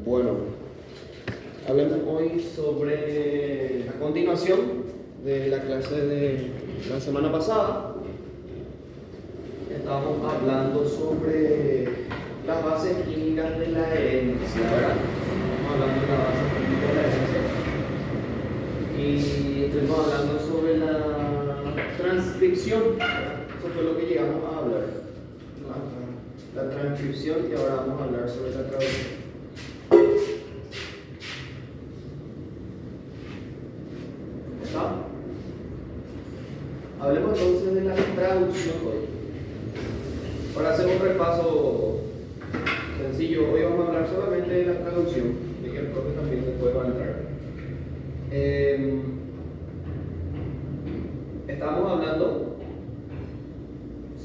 Bueno, hablemos hoy sobre la continuación de la clase de la semana pasada. Estábamos hablando sobre las bases químicas de la herencia, ¿verdad? Estamos hablando de las bases químicas de la herencia. Y estuvimos hablando sobre la transcripción. Eso fue lo que llegamos a hablar. La transcripción, y ahora vamos a hablar sobre la traducción. Hablemos entonces de la traducción hoy. Para hacer un repaso sencillo, hoy vamos a hablar solamente de la traducción, de que el profe también después va a entrar. Estamos hablando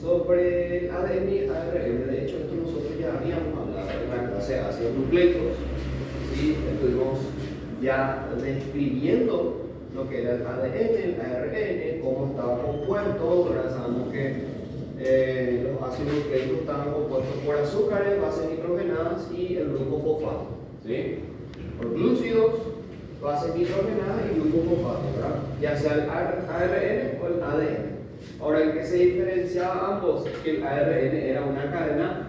sobre el ADN y ARN. De hecho, esto nosotros ya habíamos hablado en la clase de ácidos nucleicos. ¿Sí? Estuvimos ya describiendo lo que era el ADN, el ARN, cómo estaba compuesto. Ahora sabemos que los ácidos nucleicos estaban compuestos por azúcares, bases nitrogenadas y el grupo fosfato. ¿Sí? Por glúcidos, bases nitrogenadas y grupo fosfato, ¿verdad? Ya sea el ARN o el ADN. Ahora, ¿en qué se diferenciaba ambos? Que el ARN era una cadena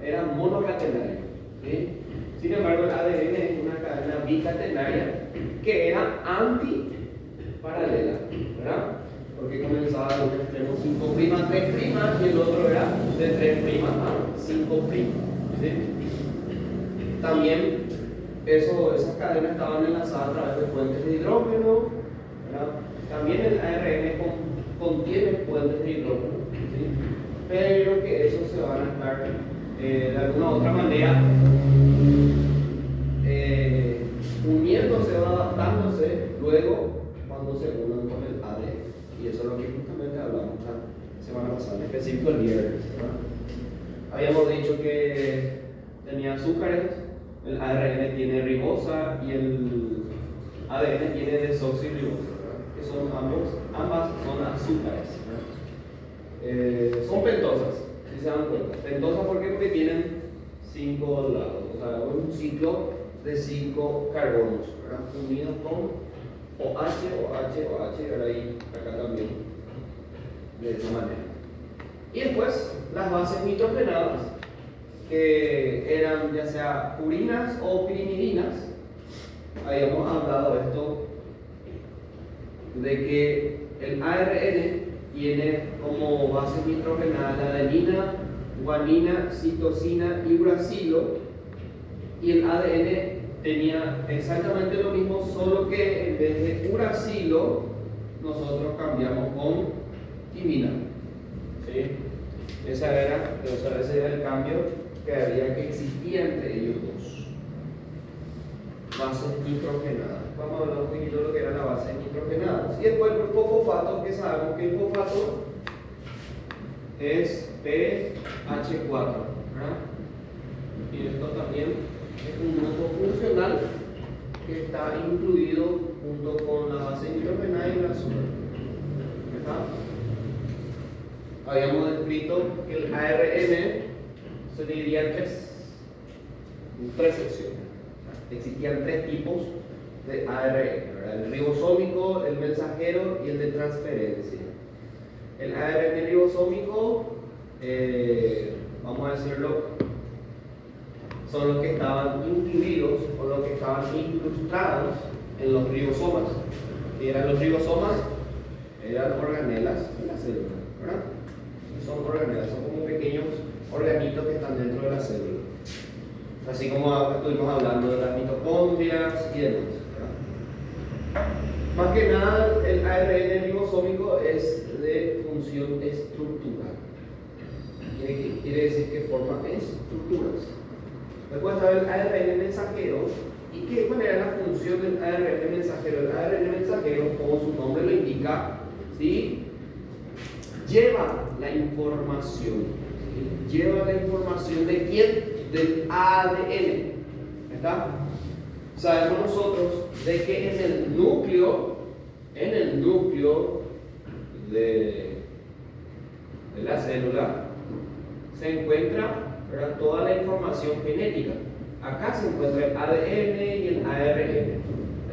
era monocatenaria. ¿Sí? Sin embargo, el ADN es una cadena bicatenaria que era antiparalela, ¿verdad? Porque comenzaba de un extremo 5' a 3' y el otro era de 3' a 5'. ¿Sí? También esas cadenas estaban enlazadas a través de puentes de hidrógeno, ¿verdad? También el ARN contiene puentes de hidrógeno, ¿sí? Pero que esos se van a estar de alguna u otra manera uniéndose o adaptándose luego cuando se unan con el ADN. Y eso es lo que justamente hablamos la semana pasada, en específico el viernes, ¿verdad? Habíamos dicho que tenía azúcares, el ARN tiene ribosa y el ADN tiene desoxirribosa, ¿verdad? Que son ambas son azúcares, ¿verdad? Son pentosas, si se dan cuenta. Pentosas, ¿por qué? Porque tienen 5 lados, o sea, un ciclo de 5 carbonos, ¿verdad? Unidos con OH, y ahora ahí, acá también, de esa manera. Y después, las bases nitrogenadas, que eran ya sea purinas o pirimidinas. Habíamos hablado de esto, de que el ARN tiene como base nitrogenada la adenina, guanina, citosina y uracilo, y el ADN tenía exactamente lo mismo, solo que en vez de uracilo nosotros cambiamos con timina. ¿Sí? Ese era el cambio que existía entre ellos dos. Bases nitrogenadas. Vamos a hablar un poquito de lo que era la base nitrogenada. Y después el grupo fosfato, que sabemos que el fosfato es PH4, ¿verdad? Y esto también es un grupo funcional que está incluido junto con la base nitrogenada y el azúcar. ¿Verdad? Habíamos descrito que el ARN se dividía en tres secciones. Existían 3 tipos de ARN, ¿verdad? El ribosómico, el mensajero y el de transferencia. El ARN ribosómico, vamos a decirlo, son los que estaban incluidos o los que estaban incrustados en los ribosomas. ¿Qué eran los ribosomas? Eran organelas de la célula, ¿verdad? Son organelas, son como pequeños organitos que están dentro de la célula. Así como estuvimos hablando de las mitocondrias y demás, ¿verdad? Más que nada, el ARN ribosómico es de función estructural. Quiere decir que forma estructuras. Después está el ARN mensajero. ¿Y cuál era la función del ARN mensajero? El ARN mensajero, como su nombre lo indica, ¿sí? Lleva la información. ¿Sí? Lleva la información de quién? Del ADN. ¿Está? Sabemos nosotros de que en el núcleo de la célula se encuentra, ¿verdad?, toda la información genética. Acá se encuentra el ADN y el ARN.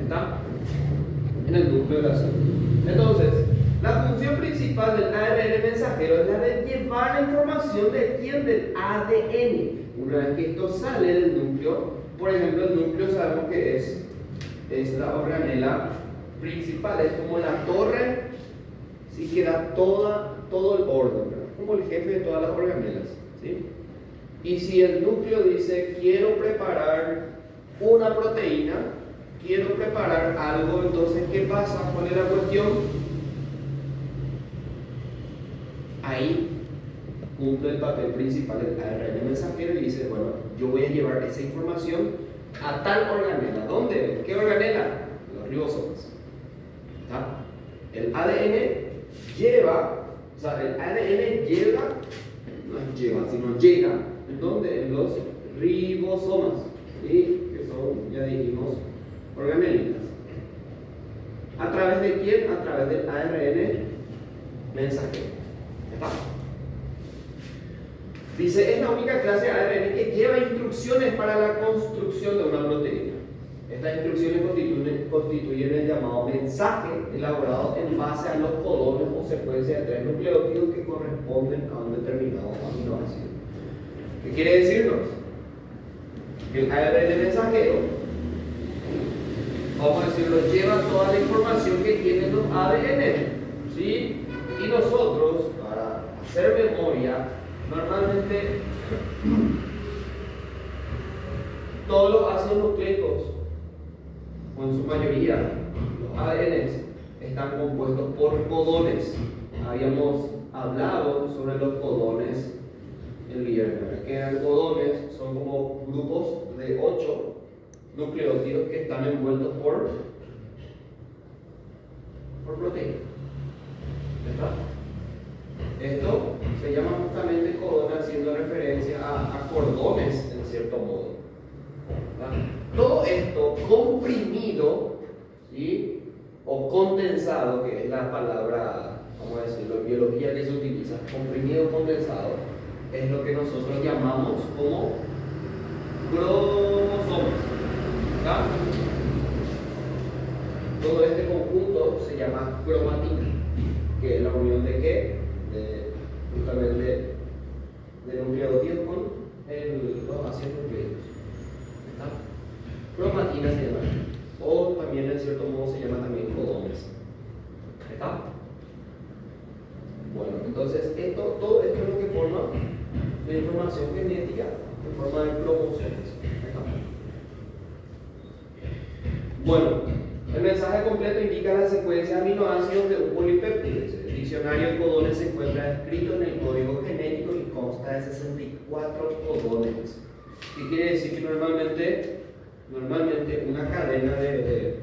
¿Está? En el núcleo de la célula. Entonces, la función principal del ARN mensajero es la de llevar la información de quién, del ADN. Una vez que esto sale del núcleo, por ejemplo, el núcleo sabemos que es la organela principal, es como la torre, sí, que da todo el orden, ¿verdad? Como el jefe de todas las organelas, ¿sí? Y si el núcleo dice, quiero preparar una proteína, quiero preparar algo, entonces, ¿qué pasa? ¿Cuál es la cuestión? Ahí cumple el papel principal del ARN mensajero y dice, bueno, yo voy a llevar esa información a tal organela. ¿Dónde? ¿Qué organela? Los ribosomas. ¿Está? El ADN lleva, o sea, el ADN llega, no lleva, sino llega, ¿en dónde? En los ribosomas, ¿sí? Que son, ya dijimos, organelitas. ¿A través de quién? A través del ARN mensajero. ¿Está? Dice, es la única clase de ARN que lleva instrucciones para la construcción de una proteína. Estas instrucciones constituyen el llamado mensaje elaborado en base a los codones o secuencia de 3 nucleótidos que corresponden a un determinado aminoácido. ¿Qué quiere decirnos? Que el ARN mensajero, vamos a decirlo, lleva toda la información que tienen los ADN, ¿sí? Y nosotros, para hacer memoria, normalmente todos los ácidos nucleicos, o en su mayoría los ADNs, están compuestos por codones. Habíamos hablado sobre los codones el viernes. Que eran codones, son como grupos de 8 nucleótidos que están envueltos por proteína. ¿Verdad? Esto se llama justamente codón, haciendo referencia a cordones en cierto modo. ¿Verdad? Todo esto comprimido, ¿sí? O condensado, que es la palabra, vamos a decirlo, en biología que se utiliza, comprimido o condensado, es lo que nosotros llamamos como cromosomas. ¿Verdad? Todo este conjunto se llama cromatina, que es la unión de qué? Justamente de nucleótidos con los ácidos nucleicos. ¿Está? Cromatina se llama, o también en cierto modo se llama también codones. ¿Está? Bueno, entonces todo esto es lo que forma la información genética en forma de cromosomas. ¿Está? Bueno, el mensaje completo indica la secuencia de aminoácidos de un polipéptido. El diccionario de codones se encuentra escrito en el código genético y consta de 64 codones. ¿Qué quiere decir? Que normalmente una cadena de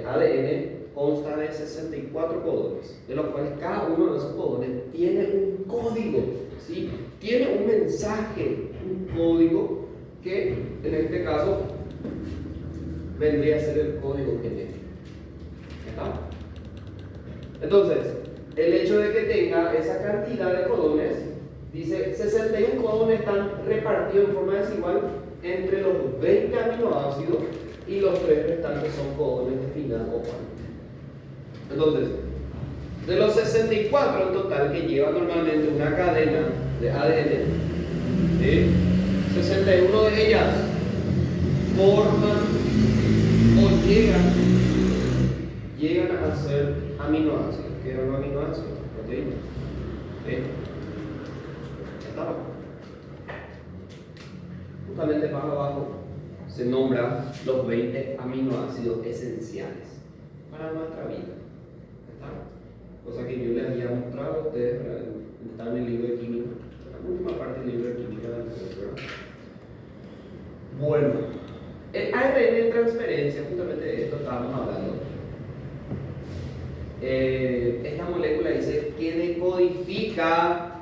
ADN consta de 64 codones, de los cuales cada uno de esos codones tiene un código, ¿sí? Tiene un mensaje, un código que en este caso vendría a ser el código genético. ¿Está? Entonces, el hecho de que tenga esa cantidad de codones, dice 61 codones están repartidos en forma desigual entre los 20 aminoácidos y los 3 restantes son codones de final o par. Entonces, de los 64 en total que lleva normalmente una cadena de ADN, ¿sí? 61 de ellas forman o llegan a ser aminoácidos. ¿Qué eran los aminoácidos? Proteínas. ¿Sí? Estaba. Justamente más abajo se nombran los 20 aminoácidos esenciales para nuestra vida. ¿Está? Cosa que yo les había mostrado a ustedes, está en el libro de química, la última parte del libro de química del ¿verdad? Bueno, el ARN de transferencia, justamente de esto estábamos hablando. Esta molécula dice que decodifica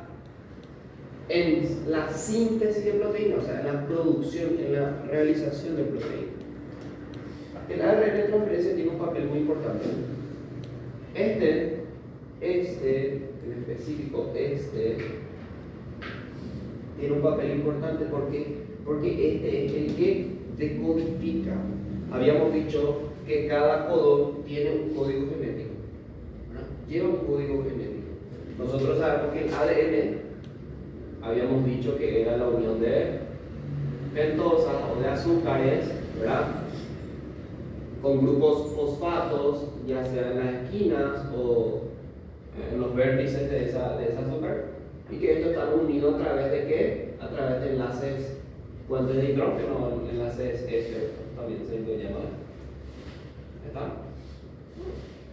en la síntesis de proteínas, o sea, en la producción, en la realización de proteínas. El ARN de transferencia tiene un papel muy importante. En específico, tiene un papel importante porque porque este es el que decodifica. Habíamos dicho que cada codón tiene un código genético, ¿verdad? Lleva un código genético. Nosotros sabemos que el ADN, habíamos dicho que era la unión de pentosas o de azúcares, ¿verdad? Con grupos fosfatos, ya sea en las esquinas o en los vértices de esa azúcar, y que esto está unido a través de ¿qué? A través de enlaces, puentes de hidrógeno, enlaces éster, también se lo llama. ¿Está?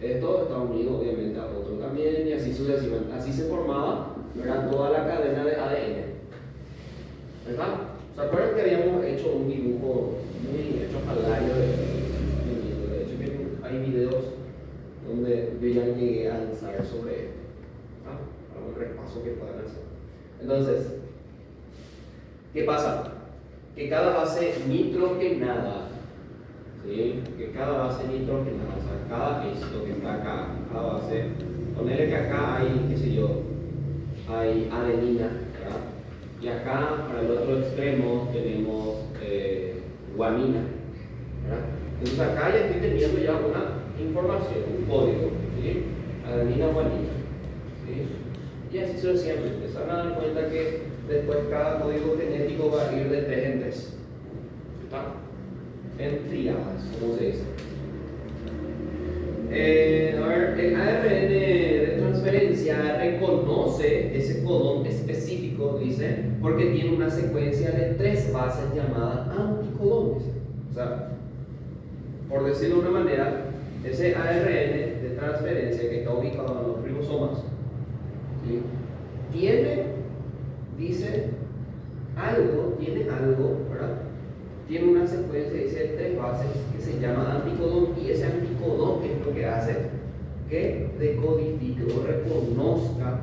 Esto está unido obviamente a otro también, y así sucesivamente. Así se formaba, ¿verdad?, toda la cadena de ADN. ¿Verdad? ¿Se acuerdan que habíamos hecho un dibujo muy hecho palario de hecho que hay videos donde yo ya llegué a enseñar sobre esto, para un repaso que puedan hacer? Entonces, ¿qué pasa? Que cada base nitrogenada, ¿sí? Que cada base nitrogenada, o sea, cada esto que está acá, cada base, ponerle que acá hay, qué sé yo, hay adenina, ¿verdad? Y acá, para el otro extremo, tenemos guanina, ¿verdad? Entonces acá ya estoy teniendo ya una información, un código, ¿sí? Adenina, guanina, ¿sí? Y así sucesivamente. Se van a dar cuenta que después cada código genético va a ir de 3 en 3, ¿está? En tríadas, como se dice. A ver, el ARN de transferencia reconoce ese codón específico, dice, porque tiene una secuencia de 3 bases llamadas anticodones. O sea, por decirlo de una manera, ese ARN de transferencia que está ubicado en los ribosomas, ¿sí?, tiene algo, ¿verdad? Tiene una secuencia, dice, 3 bases que se llama anticodón, y ese anticodón es lo que hace que decodifique o reconozca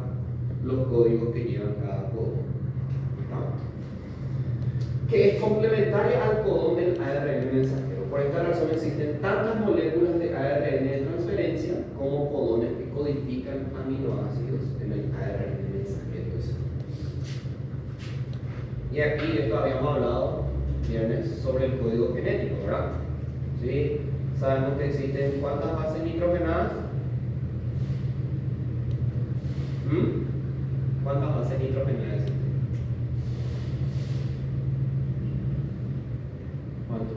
los códigos que llevan cada codón, ¿no? Que es complementaria al codón del ARN mensajero. Por esta razón existen tantas moléculas de ARN de transferencia como codones que codifican aminoácidos en el ARN mensajero. Y aquí esto habíamos hablado viernes sobre el código genético, ¿verdad? ¿Sí? Sabemos que existen ¿cuántas bases nitrogenadas? ¿Cuántas bases nitrogenadas existen? ¿Cuánto?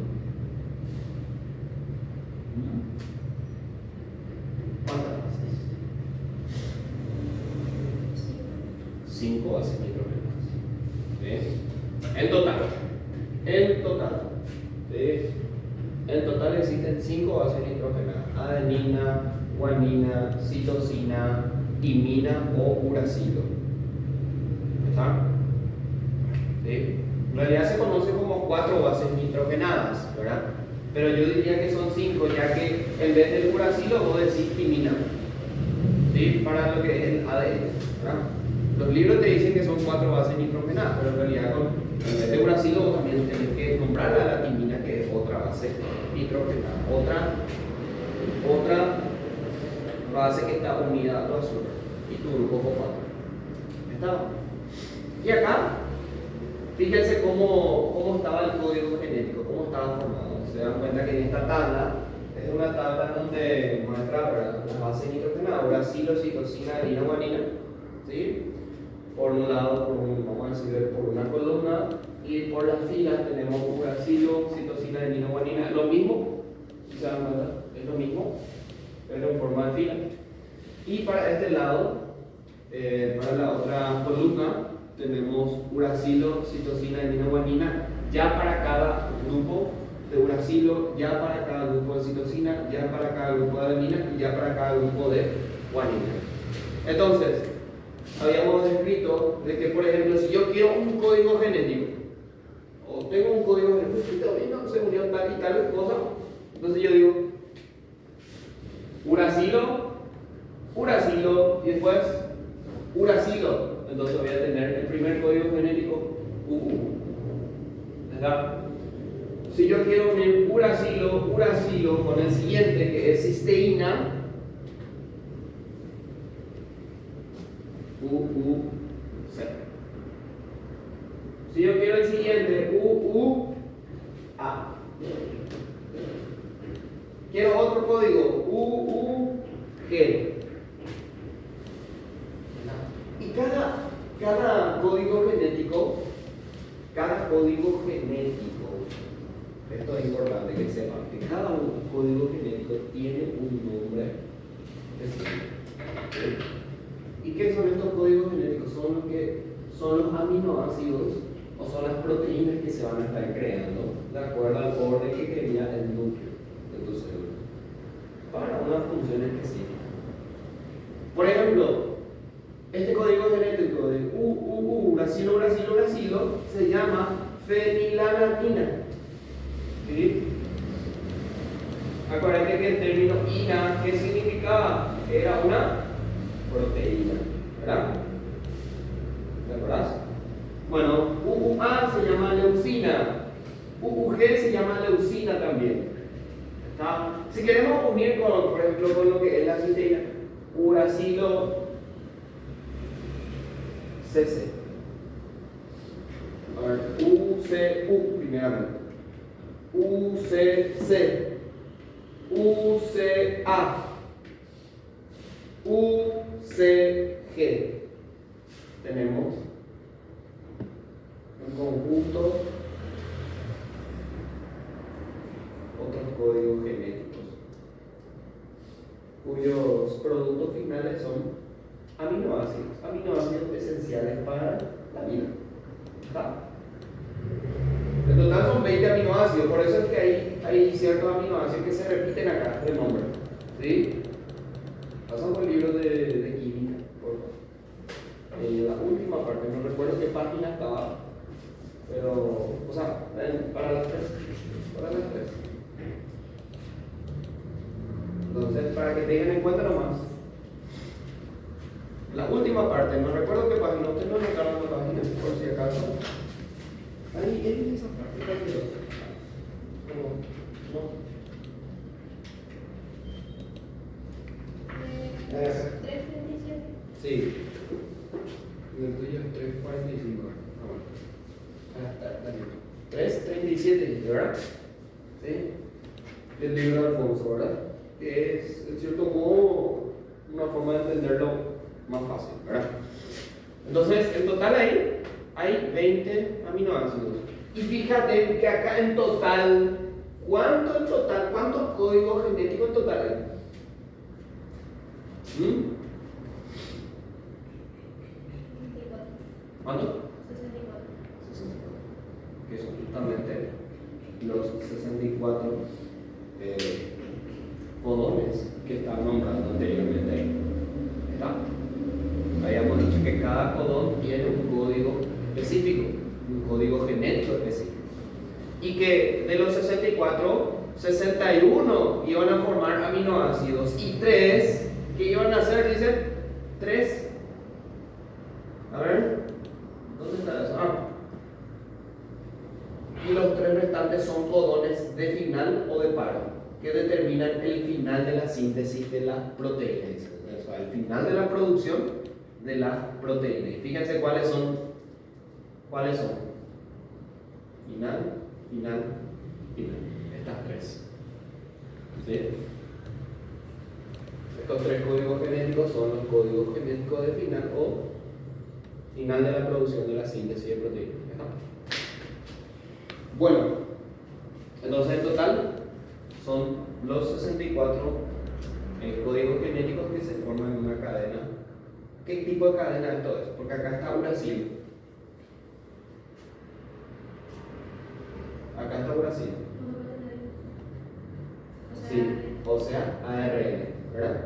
¿Cuántas bases? 5 bases nitrogenadas. ¿Sí? En total, ¿sí? En total existen 5 bases nitrogenadas: adenina, guanina, citosina, timina o uracilo. ¿Está? ¿Sí? En realidad se conoce como 4 bases nitrogenadas, ¿verdad? Pero yo diría que son 5, ya que en vez del uracilo vos decís timina, ¿sí?, para lo que es el ADN, ¿verdad? Los libros te dicen que son 4 bases nitrogenadas, pero en realidad en vez de uracilo vos también tenés que nombrar a la timina, que es otra base nitrogenada, otra base que está unida a tu azúcar y tu grupo fosfato. ¿Está? Y acá, fíjense cómo estaba el código genético, cómo estaba formado. Se dan cuenta que en esta tabla es una tabla donde muestra las bases nitrogenadas: uracilo, citosina, adenina, guanina, ¿sí? Por un lado, vamos a decir, por una columna, y por las filas tenemos uracilo, citosina, adenina, guanina. Lo mismo, si se dan cuenta, es lo mismo, pero en forma de fila. Y para este lado, para la otra columna, tenemos uracilo, citosina, adenina, guanina, ya para cada grupo de uracilo, ya para cada grupo de citosina, ya para cada grupo de adenina y ya para cada grupo de guanina. Entonces, habíamos descrito de que, por ejemplo, si yo quiero un código genético, o tengo un código genético, y también no se unió tal y tal cosa, entonces yo digo uracilo, y después uracilo. Entonces voy a tener el primer código genético UU, ¿verdad? Si yo quiero unir uracilo con el siguiente, que es cisteína, UUC. Si yo quiero el siguiente, UUC UUA. Quiero otro código, UUG. Y cada código genético, esto es importante que sepan, que cada código genético tiene un nombre específico. ¿Y qué son estos códigos genéticos? Son los aminoácidos o son las proteínas que se van a estar creando de acuerdo al orden que quería el núcleo de tu célula para una función específica. Por ejemplo, este código genético de uracilo se llama fenilalanina. ¿Sí? Acuérdate que el término ina, ¿qué significaba? Era una proteína, ¿verdad? ¿Te acuerdas? Bueno, UUA se llama leucina, UUG se llama leucina también. ¿Está? Si queremos unir por ejemplo, con lo que es la cisteína, uracilo CC. A ver, UCU primeramente. UCC. UCA. UCG. Tenemos un conjunto, otros códigos genéticos, cuyos productos finales son aminoácidos esenciales para la vida. ¿Está? En total son 20 aminoácidos, por eso es que hay ciertos aminoácidos que se repiten acá, de nombre. ¿Sí? Pasamos al libro de química, por favor. La última parte, no recuerdo qué página estaba, pero, o sea, para las 3. Entonces, para que tengan en cuenta nomás. La última parte, no recuerdo qué página, ustedes no notaron la página, por si acaso. Ahí en esa parte, no. 3:37. Sí. Y el tuyo es 3:45. Ah, 3:37, ¿verdad? Sí. Del libro de Alfonso, ¿verdad? Que es, en cierto modo, una forma de entenderlo más fácil, ¿verdad? Entonces, en total hay 20 aminoácidos. Y fíjate que acá en total, ¿cuántos códigos genéticos en total hay? ¿Cuánto? 64. 64. Que son justamente los 64 codones que estaba nombrando anteriormente ahí. ¿Está? Habíamos dicho que cada codón tiene un código específico, un código genético específico. Y que de los 64, 61 iban a formar aminoácidos y 3, ¿qué iban a hacer? Dicen 3. A ver, ¿dónde está eso? Y los 3 restantes son codones de final o de paro, que determinan el final de la síntesis de la proteína. O sea, el final de la producción de la proteína. Y fíjense cuáles son. Final. Estas 3. ¿Sí? Estos 3 códigos genéticos son los códigos genéticos de final o final de la producción de la síntesis de proteínas. Bueno, entonces en total son los 64 códigos genéticos que se forman en una cadena. ¿Qué tipo de cadena esto es? Porque acá está uracilo. Acá está uracilo. Sí, o sea, ARN, ¿verdad?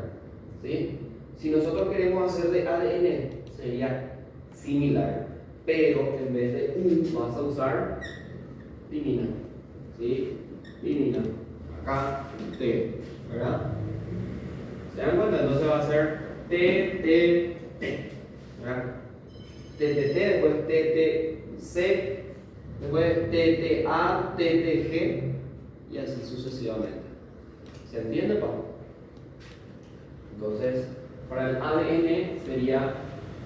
¿Sí? Si nosotros queremos hacer de ADN, sería similar, pero en vez de vas a usar timina. ¿Sí? Timina. Acá, T, ¿verdad? ¿Se dan cuenta? Entonces va a ser T, ¿verdad? TTT, después TTC, después TTA, TTG y así sucesivamente. ¿Se entiende, Pablo? Entonces, para el ADN sería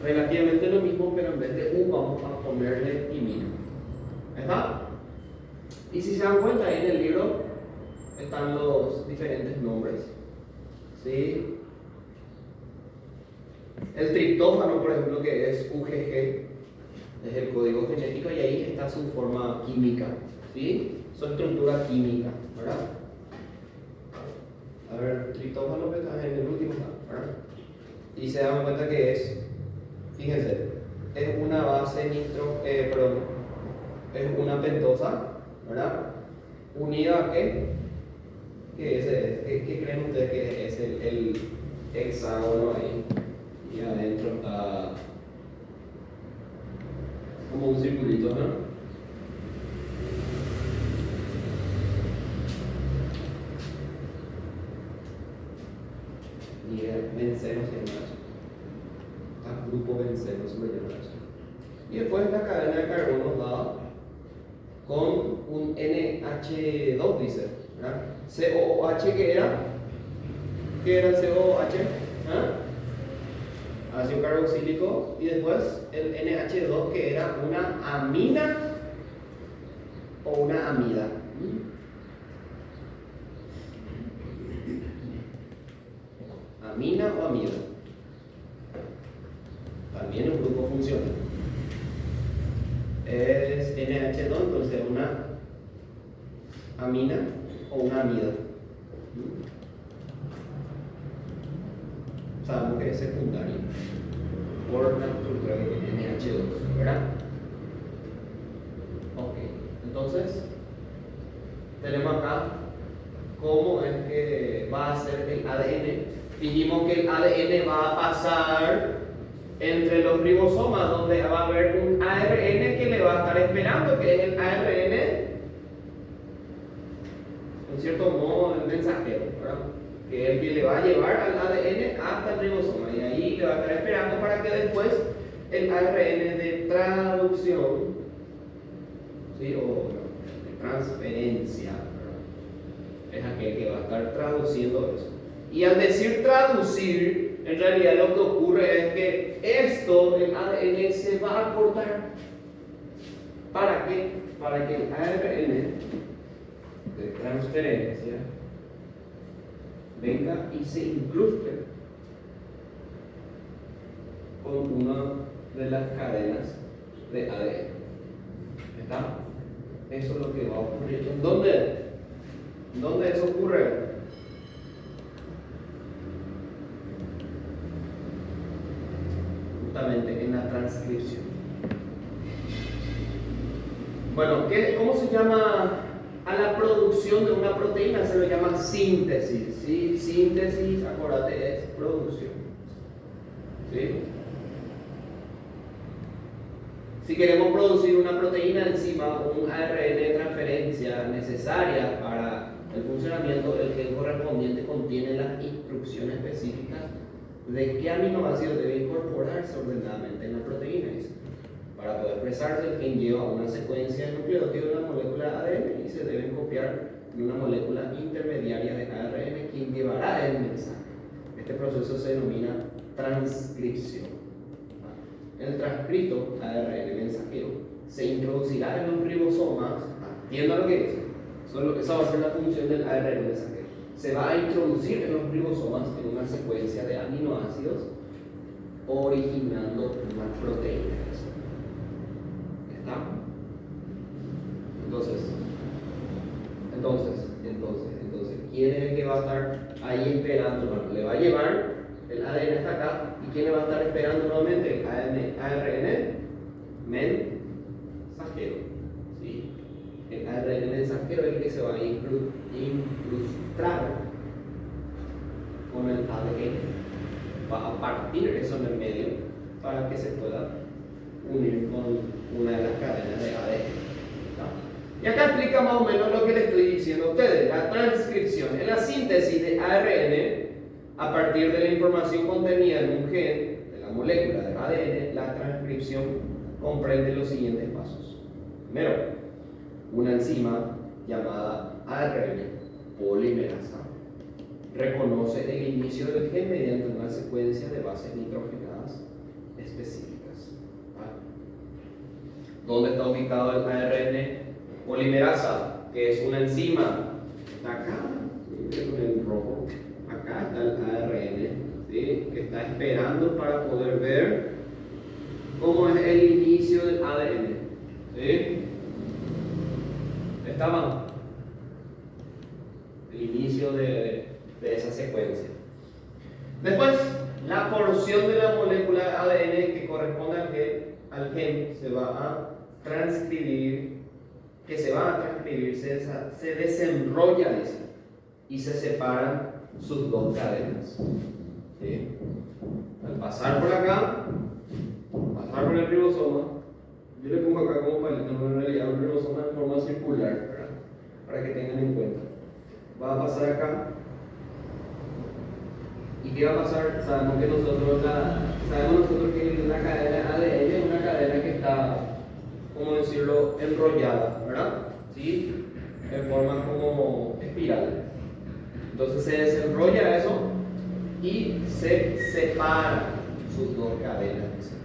relativamente lo mismo, pero en vez de U vamos a ponerle timina. ¿Está? Y si se dan cuenta, ahí en el libro están los diferentes nombres. ¿Sí? El triptófano, por ejemplo, que es UGG, es el código genético y ahí está su forma química, ¿sí? Su estructura química, ¿verdad? A ver, triptófano que está en el último, ¿verdad? Y se dan cuenta que es, fíjense, es una base es una pentosa, ¿verdad? Unida a qué? ¿Qué creen ustedes que es el hexágono ahí? Y adentro está como un circulito, ¿no? Y el benceno se llama eso. Grupo benceno se llama eso. Y después la cadena de carbonos dada con un NH2, dice, ¿verdad? COOH, ¿qué era? ¿Qué era el COOH? Ácido carboxílico. Y después el NH2, que era una amina o una amida. Amina o amida. También un grupo funcional. Es NH2, entonces una amina o una amida. Sabemos que es secundario por la estructura que tiene NH2, ¿verdad? Ok, entonces tenemos acá cómo es que va a ser el ADN. Dijimos que el ADN va a pasar entre los ribosomas, donde va a haber un ARN que le va a estar esperando, que es el ARN, en cierto modo, el mensajero, ¿verdad? Que es el que le va a llevar al ADN hasta el ribosoma, y ahí le va a estar esperando para que después el ARN de traducción, ¿sí? O de transferencia, ¿verdad? Es aquel que va a estar traduciendo eso. Y al decir traducir, en realidad lo que ocurre es que esto, el ADN, se va a cortar. ¿Para qué? Para que el ARN de transferencia venga y se incruste con una de las cadenas de ADN. ¿Está? Eso es lo que va a ocurrir. ¿En dónde? ¿Dónde eso ocurre? Justamente en la transcripción. Bueno, ¿cómo se llama a la producción de una proteína? Se lo llama síntesis, ¿sí? Síntesis, acuérdate, es producción, ¿sí? Si queremos producir una proteína enzima o un ARN de transferencia necesaria para el funcionamiento, el gen correspondiente contiene las instrucciones específicas de qué aminoácido debe incorporarse ordenadamente en la proteína. Para poder expresarse, el gen lleva una secuencia de nucleótidos de una molécula de ADN y se deben copiar en una molécula intermediaria de ARN, quien llevará el mensaje. Este proceso se denomina transcripción. El transcrito ARN mensajero se introducirá en los ribosomas. Entienda lo que dice. Esa va a ser la función del ARN mensajero. Se va a introducir en los ribosomas en una secuencia de aminoácidos, originando una proteína. ¿Está? Entonces, ¿quién es el que va a estar ahí esperando? Bueno, le va a llevar el ADN hasta acá. ¿Y quién le va a estar esperando nuevamente? El ARN mensajero. ¿Sí? El ARN mensajero es el que se va a incrustar con el ADN. Va a partir eso en el medio para que se pueda unir con una de las cadenas de ADN. Y acá explica más o menos lo que les estoy diciendo a ustedes. La transcripción es la síntesis de ARN a partir de la información contenida en un gen de la molécula de ADN. La transcripción comprende los siguientes pasos. Primero, una enzima llamada ARN polimerasa reconoce el inicio del gen mediante una secuencia de bases nitrogenadas específicas. ¿Dónde está ubicado el ARN polimerasa? que es una enzima, está acá, en rojo, acá está el ARN, ¿sí? Que está esperando para poder ver cómo es el inicio del ADN. ¿Sí? Estaban el inicio de esa secuencia. Después, la porción de la molécula de ADN que corresponde al gen se va a transcribir, se desenrolla, dice, y se separan sus dos cadenas. ¿Sí? Al pasar por acá, pasar por el ribosoma, yo le pongo acá como palito, en realidad un ribosoma en forma circular, ¿verdad? Para que tengan en cuenta. Va a pasar acá. ¿Y qué va a pasar? Sabemos que la cadena de ADN es una cadena que está, ¿cómo decirlo?, enrollada, ¿verdad? ¿Sí? En forma como espiral. Entonces se desenrolla eso y se separan sus dos cadenas.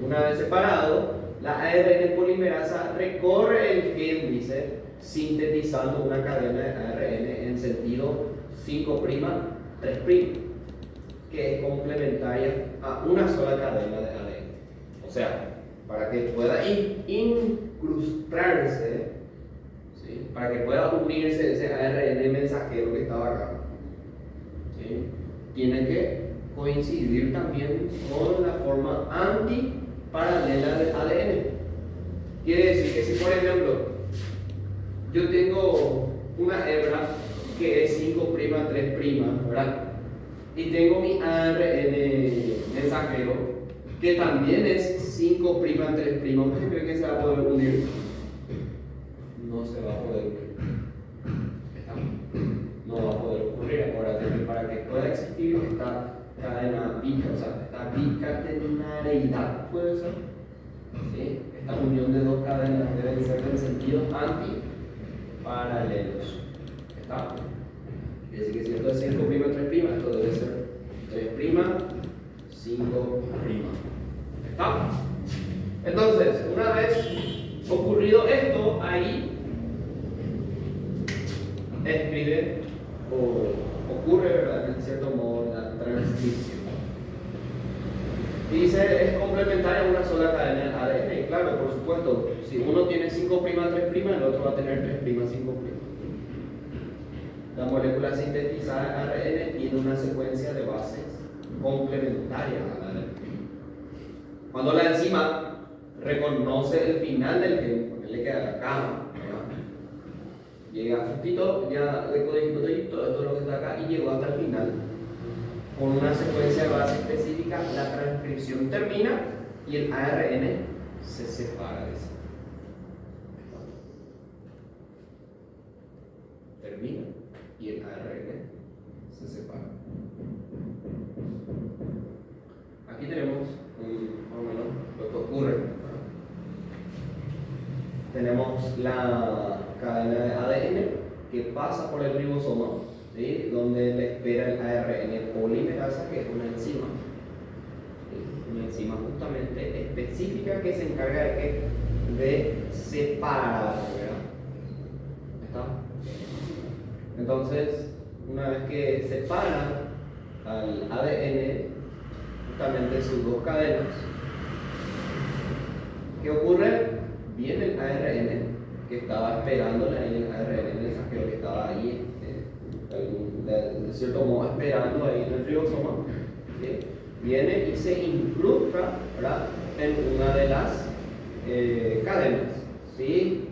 Una vez separado, la ARN polimerasa recorre el gen, dice, sintetizando una cadena de ARN en sentido 5', 3', que es complementaria a una sola cadena de ADN. O sea, para que pueda incrustarse, ¿sí? Para que pueda unirse ese ARN mensajero que estaba acá, ¿sí? Tiene que coincidir también con la forma antiparalela del ADN. Quiere decir que si, por ejemplo, yo tengo una hebra que es 5', 3', ¿verdad? Y tengo mi ARN mensajero que también es 5', 3', ¿usted cree que se va a poder unir? No se va a poder unir. No va a poder ocurrir. Acuérdate que para que pueda existir esta cadena esta bicatenareidad, puede ser, ¿sí? Esta unión de dos cadenas debe ser en sentido antiparalelos. ¿Está? Es decir, que si esto es 5', 3', esto debe ser 3', 5'. ¿Está? Entonces, una vez ocurrido esto, ahí ocurre, ¿verdad?, en cierto modo, la transcripción. Y dice, es complementaria a una sola cadena de ADN. Y claro, por supuesto, si uno tiene 5', 3', el otro va a tener 3', 5'. La molécula sintetizada de ARN tiene una secuencia de bases complementarias al ADN. Cuando la enzima reconoce el final del gen, porque le queda acá, ¿verdad? Llega justito, ya decodificó todo esto es lo que está acá, y llegó hasta el final. Con una secuencia de base específica, la transcripción termina y el ARN se separa de eso. Termina y el ARN se separa. Aquí tenemos más o menos lo que ocurre. Tenemos la cadena de ADN que pasa por el ribosoma, ¿sí? Donde le espera el ARN polimerasa, que es una enzima. ¿Sí? Una enzima justamente específica que se encarga de separar, ¿verdad? ¿Está? Entonces, una vez que separa al ADN justamente sus dos cadenas, ¿qué ocurre? Viene el ARN que estaba esperándole ahí, el ARN mensajero que estaba ahí, de cierto modo esperando ahí en el ribosoma, ¿sí? Viene y se incrusta, ¿verdad?, en una de las cadenas, ¿sí?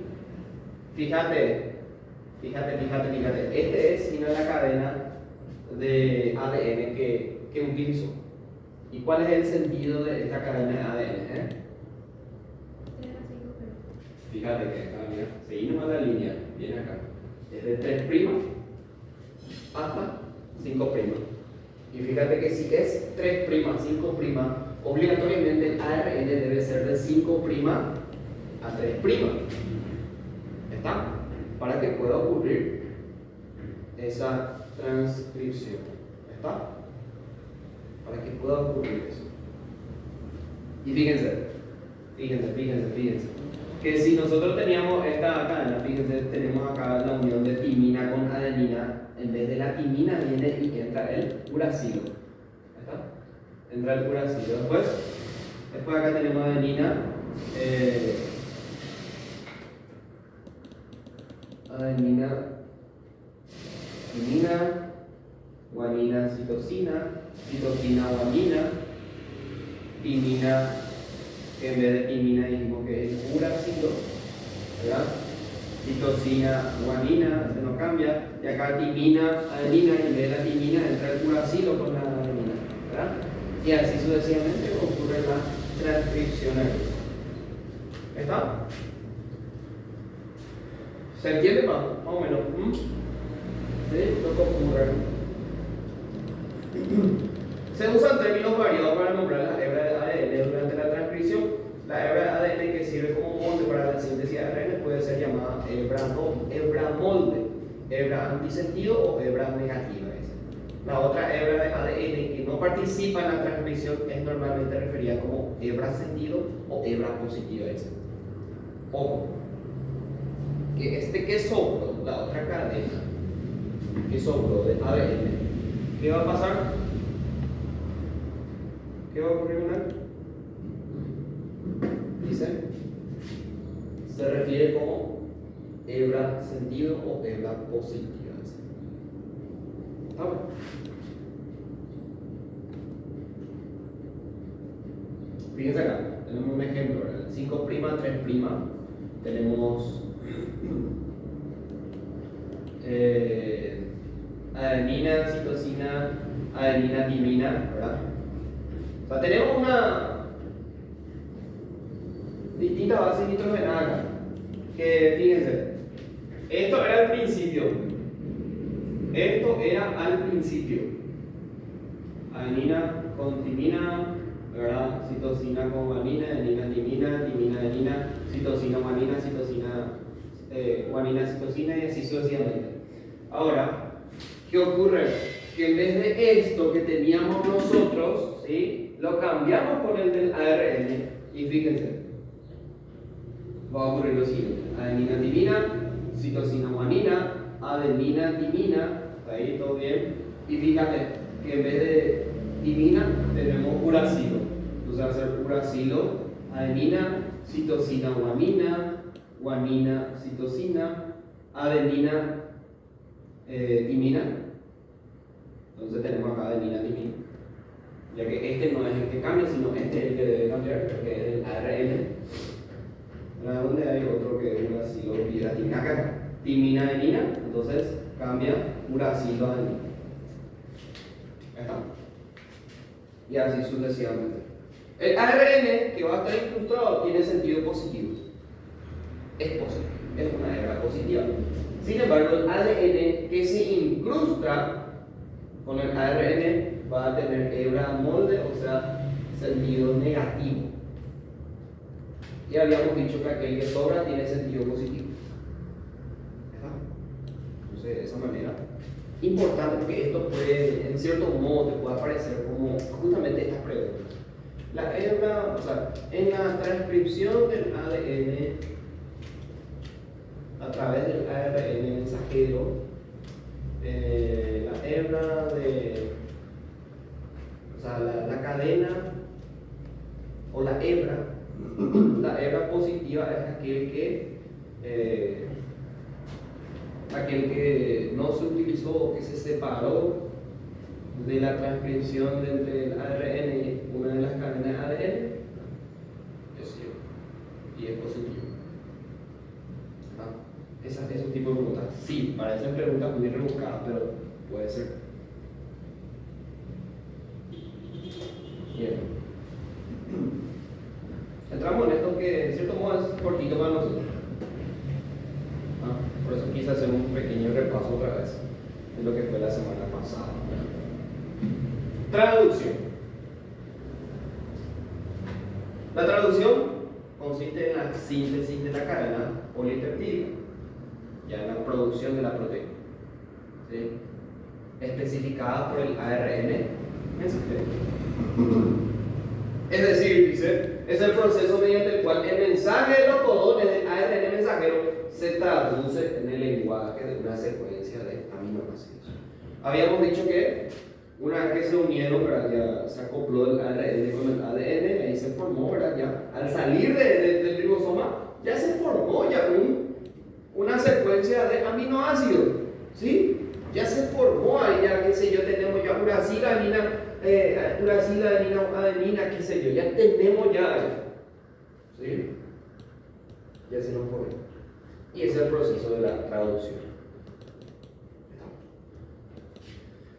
Fíjate, este es la cadena de ADN que utilizo. ¿Y cuál es el sentido de esta cadena de ADN? Fíjate que acá, mira, seguimos la línea, viene acá, es de 3' hasta 5'. Y fíjate que si es 3', 5', obligatoriamente el ARN debe ser de 5' a 3'. ¿Está? Para que pueda ocurrir esa transcripción. ¿Está? Para que pueda ocurrir eso. Y fíjense. que si nosotros teníamos esta cadena, fíjense, tenemos acá la unión de timina con adenina, en vez de la timina viene y entra el uracilo. ¿Está? Entra el uracilo. Después acá tenemos adenina, timina, guanina, citosina, citosina, guanina, timina, que en vez de timina dijimos que es uracilo, ¿verdad? Citosina, guanina, se nos cambia, y acá timina, adenina, y en vez de la timina entra el uracilo con la adenina, ¿verdad? Y así sucesivamente ocurre la transcripción aquí. ¿Está? ¿Se entiende más o menos? ¿Sí? Lo que ocurre. Se usan términos variados para nombrar las hebras de ADN durante la transcripción. La hebra de ADN que sirve como molde para la síntesis de ARN puede ser llamada hebra molde, hebra antisentido o hebra negativa. La otra hebra de ADN que no participa en la transcripción es normalmente referida como hebra sentido o hebra positiva. Ojo, que que sobró, la otra cadena que sobró de ADN, ¿qué va a pasar? ¿Qué va a ocurrir con él? Dice, se refiere como hebra sentido o hebra positiva. ¿Está bien? Fíjense acá, tenemos un ejemplo, ¿verdad? 5', 3', tenemos adenina, citosina, adenina, timina, ¿verdad? O sea, tenemos una distinta base nitrogenada acá, que fíjense, esto era al principio, adenina con timina, ¿verdad? Citosina con guanina, adenina, timina, timina, adenina, citosina, guanina, citosina, guanina, citosina y así sucesivamente. Ahora, ¿qué ocurre? Que en vez de esto que teníamos nosotros, ¿sí? Lo cambiamos por el del ARN y fíjense, va a ocurrir lo siguiente: adenina, timina, citosina, guanina, adenina, timina, ¿está ahí todo bien? Y fíjate que en vez de timina tenemos uracilo, entonces va a ser uracilo, adenina, citosina, guanina, guanina, citosina, adenina, timina. Entonces tenemos acá adenina, timina, ya que este no es el que cambia, sino este es el que debe cambiar, porque es el ARN. Donde hay otro que es uracilo y la timina acá, timina, adenina, entonces cambia uracilo, adenina. ¿Está? Y así sucesivamente. El ARN que va a estar incrustado tiene sentido positivo. Es positivo, es una hebra positiva. Sin embargo, el ADN que se incrusta con el ARN va a tener hebra molde, o sea, sentido negativo. Y habíamos dicho que aquel que sobra tiene sentido positivo. Entonces, de esa manera, importante, porque esto puede, en cierto modo, te puede aparecer como justamente estas preguntas. La hebra, o sea, en la transcripción del ADN a través del ARN mensajero, la hebra de, o sea, la cadena o la hebra positiva es aquel que no se utilizó o que se separó de la transcripción del ARN, una de las cadenas ADN, es cierto, y es positivo. Ese tipo de preguntas, sí, parecen preguntas muy rebuscadas, pero puede ser. Bien. Entramos en esto que en cierto modo es cortito para nosotros. Por eso quise hacer un pequeño repaso otra vez de lo que fue la semana pasada. Traducción. La traducción consiste en la síntesis de la cadena polipeptídica, ya en la producción de la proteína, ¿sí? Especificada por el ARN mensajero. Es decir, dice, es el proceso mediante el cual el mensaje de los codones del ARN mensajero se traduce en el lenguaje de una secuencia de aminoácidos. Habíamos dicho que una vez que se unieron, ¿verdad? Ya se acopló el ARN con el ADN, ahí se formó, ¿verdad? Ya, al salir del ribosoma, ya se formó ya una secuencia de aminoácidos, ¿sí? Ya se formó ahí, ya qué sé yo, tenemos ya uracila, adenina, qué sé yo, ya tenemos ya, ¿sí? Ya se nos formó. Y ese es el proceso de la traducción.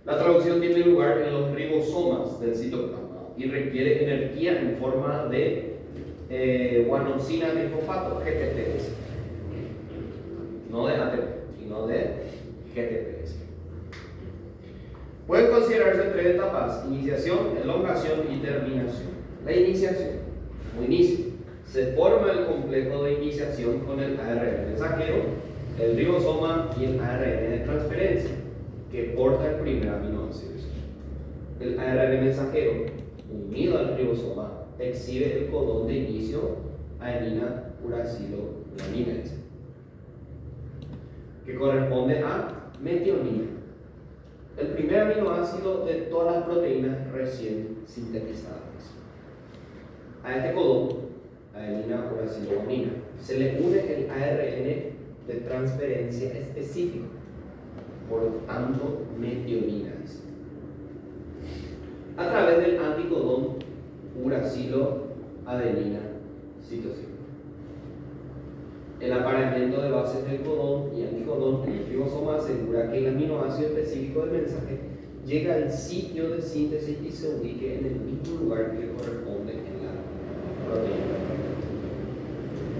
La traducción tiene lugar en los ribosomas del citoplasma y requiere energía en forma de guanosina trifosfato, GTPS. No de ATP, sino de GTPS. Pueden considerarse tres etapas: iniciación, elongación y terminación. La iniciación, como inicio, se forma el complejo de iniciación con el ARN mensajero, el ribosoma y el ARN de transferencia, que porta el primer aminoácido. El ARN mensajero, unido al ribosoma, exhibe el codón de inicio adenina, uracilo, guanina, que corresponde a metionina, el primer aminoácido de todas las proteínas recién sintetizadas. A este codón, adenina, uracilo, guanina, se le une el ARN de transferencia específico, por lo tanto metionina, a través del anticodón uracilo, adenina, citosina. El apareamiento de bases del codón y anticodón en el ribosoma asegura que el aminoácido específico del mensaje llega al sitio de síntesis y se ubique en el mismo lugar que le corresponde en la proteína.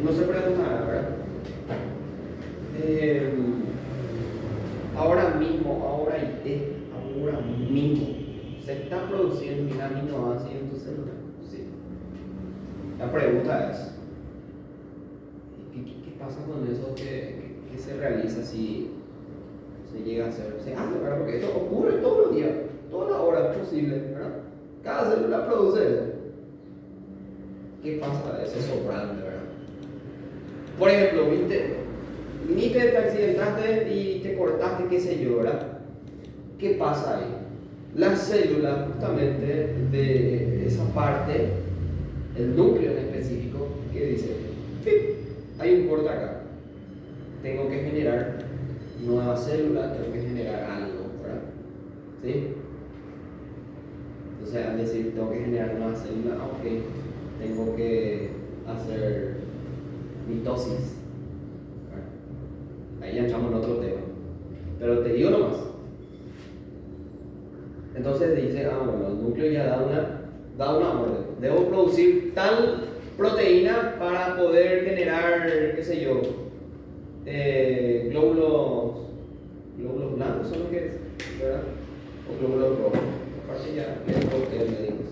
No se preguntará, ¿verdad? Ahora mismo, ¿se está produciendo un aminoácido en tu célula? Sí. La pregunta es, ¿qué pasa con eso que se realiza si se llega a hacer? Se hace, ¿verdad? Porque esto ocurre todos los días, todas las horas posibles, ¿verdad? Cada célula produce eso. ¿Qué pasa de ese sobrante, verdad? Por ejemplo, te accidentaste y te cortaste, qué sé yo, ¿verdad? ¿Qué pasa ahí? La célula, justamente de esa parte, el núcleo en específico, que dice, ¡pip! Hay un corte acá. Tengo que generar nueva célula, tengo que generar algo, ¿verdad? ¿Sí? Entonces, al decir tengo que generar nueva célula, ok, tengo que hacer mitosis. Ahí ya entramos en otro tema. Pero te digo nomás. Entonces dice, bueno, el núcleo ya da una orden. Debo producir tal proteína para poder generar, qué sé yo, glóbulos blancos son los que es, ¿verdad? O glóbulos rojos. Aparte ya le médicos.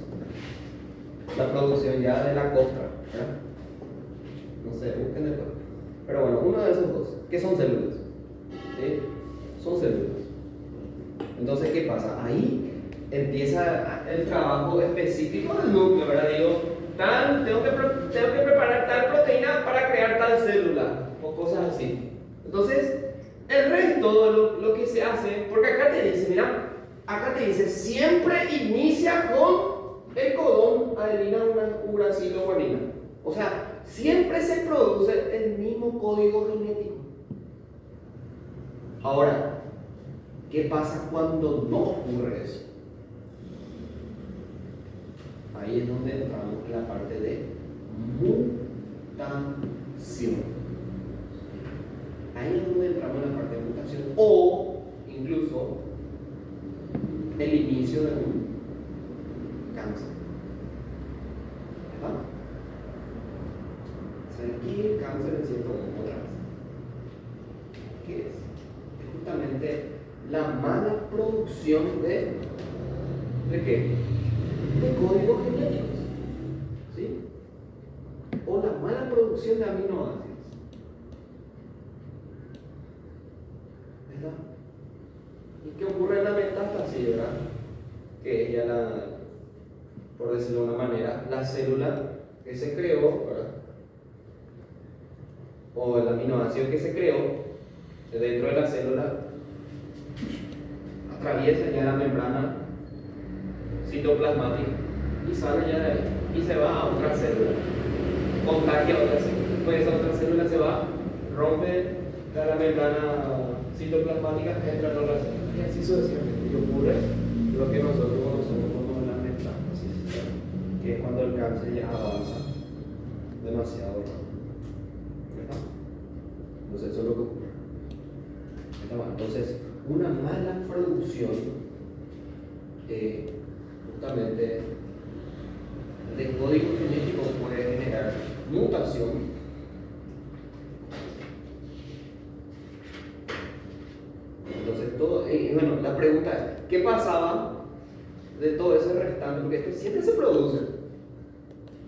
La producción ya de la costra, ¿verdad? No sé, busquen después. Pero bueno, uno de esos dos, ¿qué son células? ¿Sí? Son células. Entonces, ¿qué pasa? Ahí empieza el trabajo específico del núcleo, ¿verdad? Digo, tengo que preparar tal proteína para crear tal célula, o cosas así. Entonces, el resto, lo que se hace, porque acá te dice, mira, acá te dice, siempre inicia con el codón adenina, uracilo, guanina. O sea, siempre se produce el mismo código genético. Ahora, ¿qué pasa cuando no ocurre eso? Ahí es donde entramos en la parte de mutación. Ahí es donde entramos en la parte de mutación. O incluso el inicio de un cáncer. ¿Verdad? ¿Qué es el cáncer en cierto modo? Otra vez. ¿Qué es? Es justamente la mala producción ¿de qué? De códigos genéticos, ¿sí? O la mala producción de aminoácidos, ¿verdad? ¿Y qué ocurre en la metástasis, verdad? Que es ya por decirlo de una manera, la célula que se creó, ¿verdad? O el aminoácido que se creó dentro de la célula atraviesa ya la membrana citoplasmática y sale ya de ahí y se va a otra célula, contagia a otra célula. Pues esa otra célula se va, rompe la membrana citoplasmática, entra en otra célula y así sucesivamente. Y ocurre lo que nosotros conocemos como la metástasis, que es cuando el cáncer ya avanza demasiado rápido. ¿Verdad? Entonces eso es lo que ocurre. Entonces, una mala producción justamente de código genético puede generar mutación entonces todo, bueno, la pregunta es, ¿qué pasaba de todo ese restante? Porque esto siempre se produce.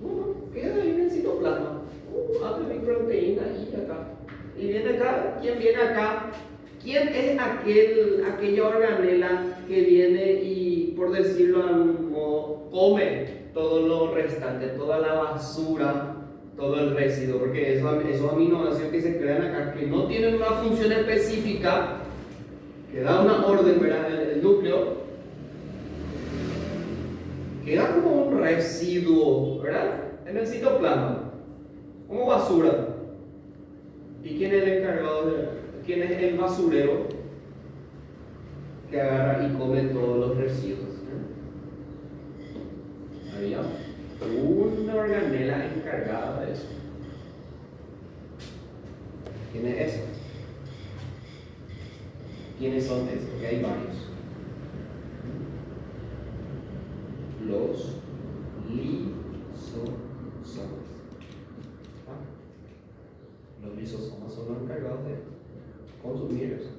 Bueno, queda ahí en el citoplasma. Abre mi proteína y acá. Y viene acá, ¿quién viene acá? ¿Quién es aquella organela que viene y, por decirlo de algún modo, come todo lo restante, toda la basura, todo el residuo? Porque esos aminoácidos que se crean acá, que no tienen una función específica, que da una orden, ¿verdad? El núcleo, queda como un residuo, ¿verdad? En el citoplasma, como basura. ¿Y quién es el encargado quién es el basurero que agarra y come todos los residuos? Había una organela encargada de eso. ¿Quién es eso? ¿Quiénes son esos? Porque hay varios. Los lisosomas. Los lisosomas son los encargados de consumir eso.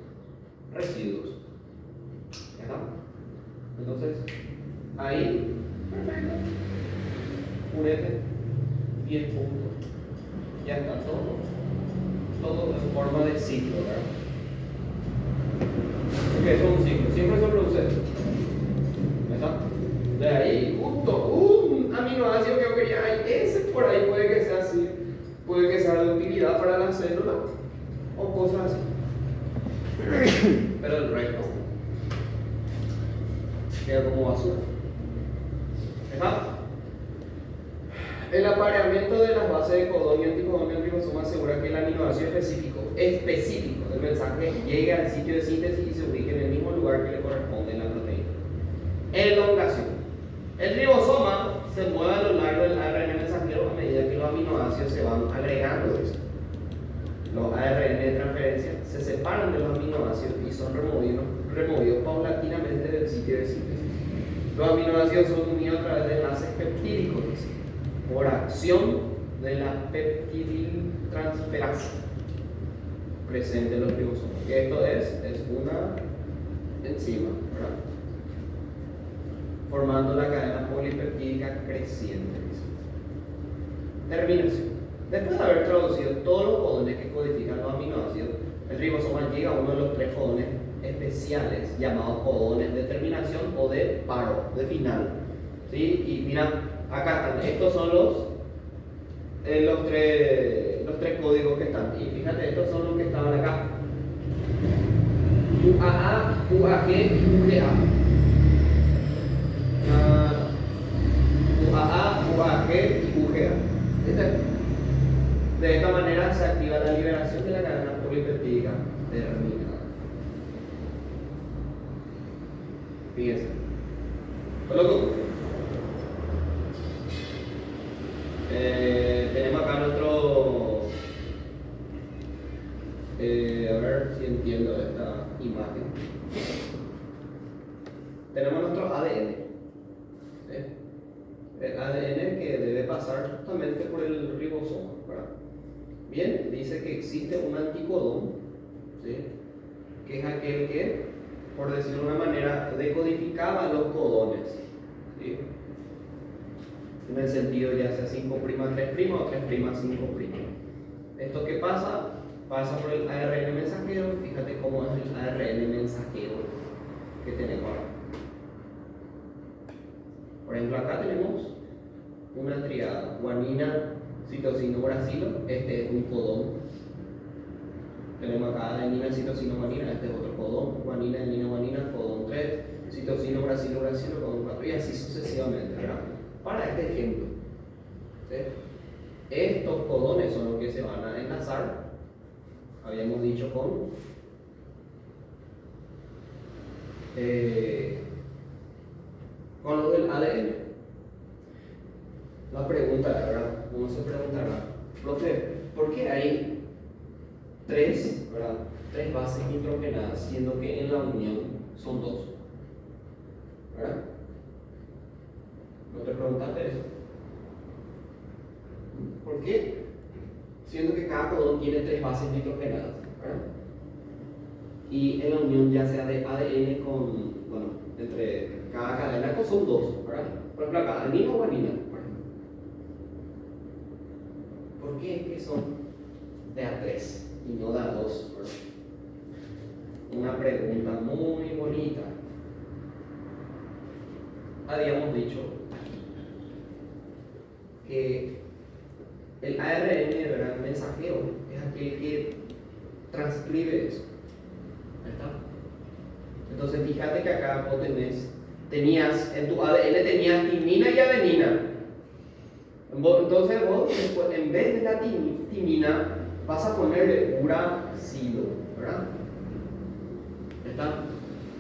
Residuos. ¿Ya está? Entonces, ahí, perfecto. Purete, 10 puntos. Ya está todo en forma de ciclo, ¿verdad? Porque eso es un ciclo, siempre se produce. ¿Ya está? De ahí, un aminoácido que quería, ese por ahí puede que sea así, puede que sea de utilidad para la célula o cosas así. Pero el resto queda como basura. ¿Está? El apareamiento de las bases de codón y anticodón del ribosoma asegura que el aminoácido específico del mensaje llegue al sitio de síntesis y se ubique en el mismo lugar que le corresponde en la proteína. Elongación. El ribosoma se mueve a lo largo del ARN mensajero a medida que los aminoácidos se van agregando. Los ARN de transferencia se separan de los aminoácidos y son removidos paulatinamente del sitio de síntesis. Los aminoácidos son unidos a través de enlaces peptídicos por acción de la peptidiltransferasa presente en los ribosomas. Y esto es una enzima, ¿verdad? Formando la cadena polipeptídica creciente. Terminación. Después de haber traducido todos los codones que codifican los aminoácidos, el ribosoma llega a uno de los 3 codones especiales llamados codones de terminación o de paro, de final. ¿Sí? Y mira, acá están, estos son los tres códigos que están. Y fíjate, estos son los que estaban acá: UAA, UAG y UGA. UAA, UAG y UGA. De esta manera se activa la liberación de la cadena polipeptídica terminada. Fíjense. Coloco. Tenemos acá nuestro. A ver si entiendo esta imagen. Tenemos nuestro ADN. ¿Sí? El ADN que debe pasar justamente por el ribosoma, ¿verdad? Bien, dice que existe un anticodón, ¿sí? Que es aquel que, por decirlo de una manera, decodificaba los codones, ¿sí? En el sentido ya sea 5' 3' o 3' 5'. ¿Esto qué pasa? Pasa por el ARN mensajero. Fíjate cómo es el ARN mensajero que tenemos ahora. Por ejemplo, acá tenemos una triada, guanina, citosina, uracilo, este es un codón. Tenemos acá adenina, citosina, guanina, este es otro codón, guanina, adenina, guanina, codón 3, citosina, uracilo, uracilo, codón 4, y así sucesivamente, ¿verdad? Para este ejemplo, ¿sí? Estos codones son los que se van a enlazar, habíamos dicho con los del ADN. La pregunta, ¿verdad? Uno se preguntará, profe, ¿por qué hay tres bases nitrogenadas, siendo que en la unión son dos? ¿Verdad? ¿No te preguntaste eso? ¿Por qué? Siendo que cada codón tiene tres bases nitrogenadas, ¿verdad? Y en la unión ya sea de ADN entre cada cadena son dos, ¿verdad? Por ejemplo acá, adenina o guanina, ¿verdad? ¿Por qué es que son de A3 y no de A2? ¿Verdad? Una pregunta muy bonita. Habíamos dicho que el ARN, ¿verdad? El mensajero, es aquel que transcribe eso. Ahí está. Entonces fíjate que acá vos tenías en tu ADN tenías timina y adenina. Entonces vos después, en vez de la timina vas a ponerle uracilo, ¿verdad? Ahí está.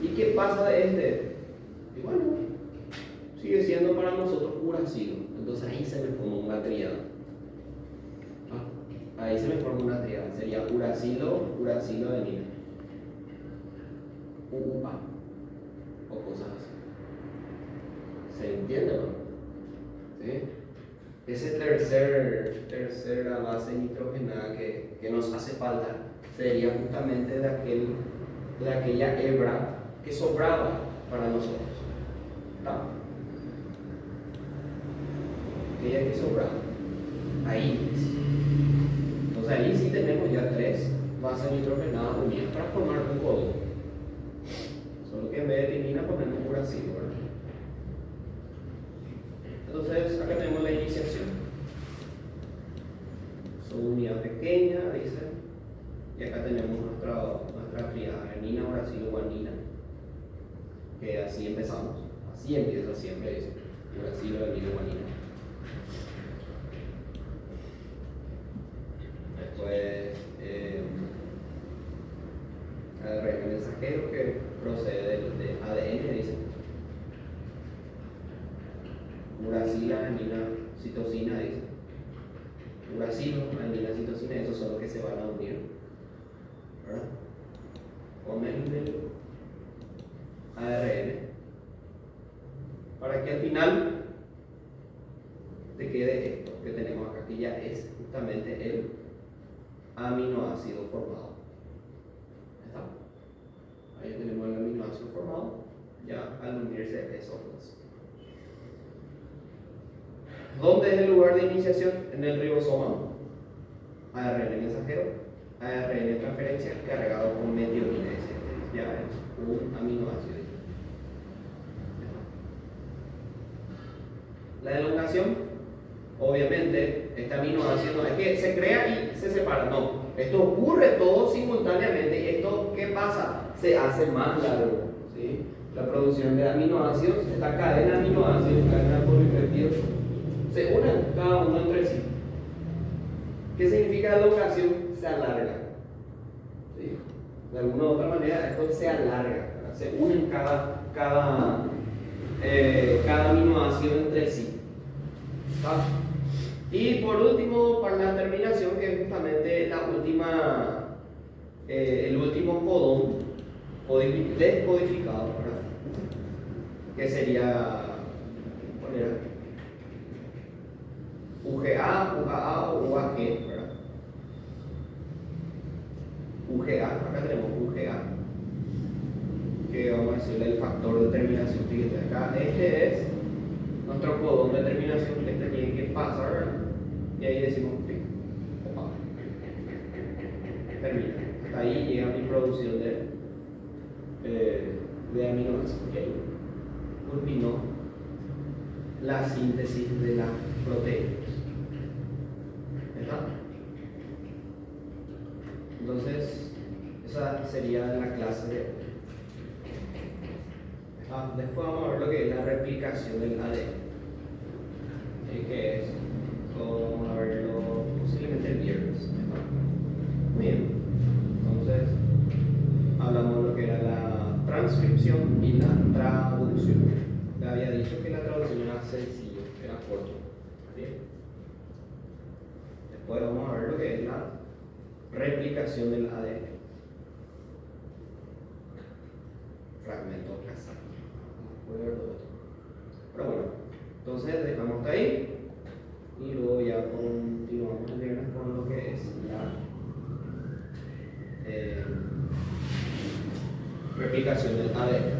¿Y qué pasa de este? Y bueno, sigue siendo para nosotros uracilo. Entonces ahí se me forma una tríada. Ahí se me forma una tríada. Sería uracilo, uracilo, adenina. UUA o cosas así. ¿Se entiende, no? ¿Sí? Ese tercera base nitrogenada que nos hace falta sería justamente de aquella hebra que sobraba para nosotros. ¿No? Aquella que sobraba. Ahí. Entonces ahí sí tenemos ya tres bases nitrogenadas unidas para formar un codón. Solo que en vez de timina ponemos uracilo, ¿verdad? Entonces acá tenemos la iniciación. Son unidad pequeña, dice. Y acá tenemos nuestra triada, adenina, uracilo, guanina. Que así empezamos. Así empieza siempre, dice. Uracilo, adenina, guanina. Después ARN mensajero que procede de ADN, dice. Uracilo, adenina, citosina, dice. Uracilo, adenina, citosina, esos son los que se van a unir, ¿verdad? Con el ARN, para que al final te quede esto que tenemos acá, que ya es justamente el aminoácido formado. ¿Está? Ahí tenemos el aminoácido formado, ya al unirse esos dos. ¿Dónde es el lugar de iniciación? En el ribosoma. ARN mensajero, ARN transferencia cargado con metionina. Ya es un aminoácido. La elongación, obviamente, este aminoácido no es que se crea y se separa, no. Esto ocurre todo simultáneamente y esto, ¿qué pasa? Se hace más largo, ¿sí? La producción de aminoácidos, esta cadena de aminoácidos, cadena polipéptidos, se unen cada uno entre sí. ¿Qué significa elongación? Se alarga, ¿sí? De alguna u otra manera, esto se alarga, ¿verdad? Se unen cada aminoácido entre sí. ¿Está? Y por último, para la terminación, que es justamente el último codón descodificado, ¿verdad? Que sería, ¿cuál era? UGA, UAA o UAG, ¿verdad? UGA, acá tenemos UGA, que vamos a decirle el factor de terminación. Fíjate acá, este es nuestro codón de terminación, este tiene que pasar, ¿verdad? Y ahí decimos clic, opa, termina. Hasta ahí llega mi producción de aminoácidos. Y ahí culminó la síntesis de las proteínas. ¿Verdad? Entonces, esa sería la clase de hoy. Después vamos a ver lo que es la replicación del ADN. Que es, vamos a verlo posiblemente el viernes. ¿Verdad? Muy bien. Entonces, hablamos de lo que era la transcripción y la traducción. Te había dicho que la traducción era sencilla, era corto. ¿Bien? Después vamos a ver lo que es la replicación del ADN. Fragmento casado. Pero bueno, entonces dejamos hasta ahí y luego ya continuamos el viernes con lo que es la replicación del ADN.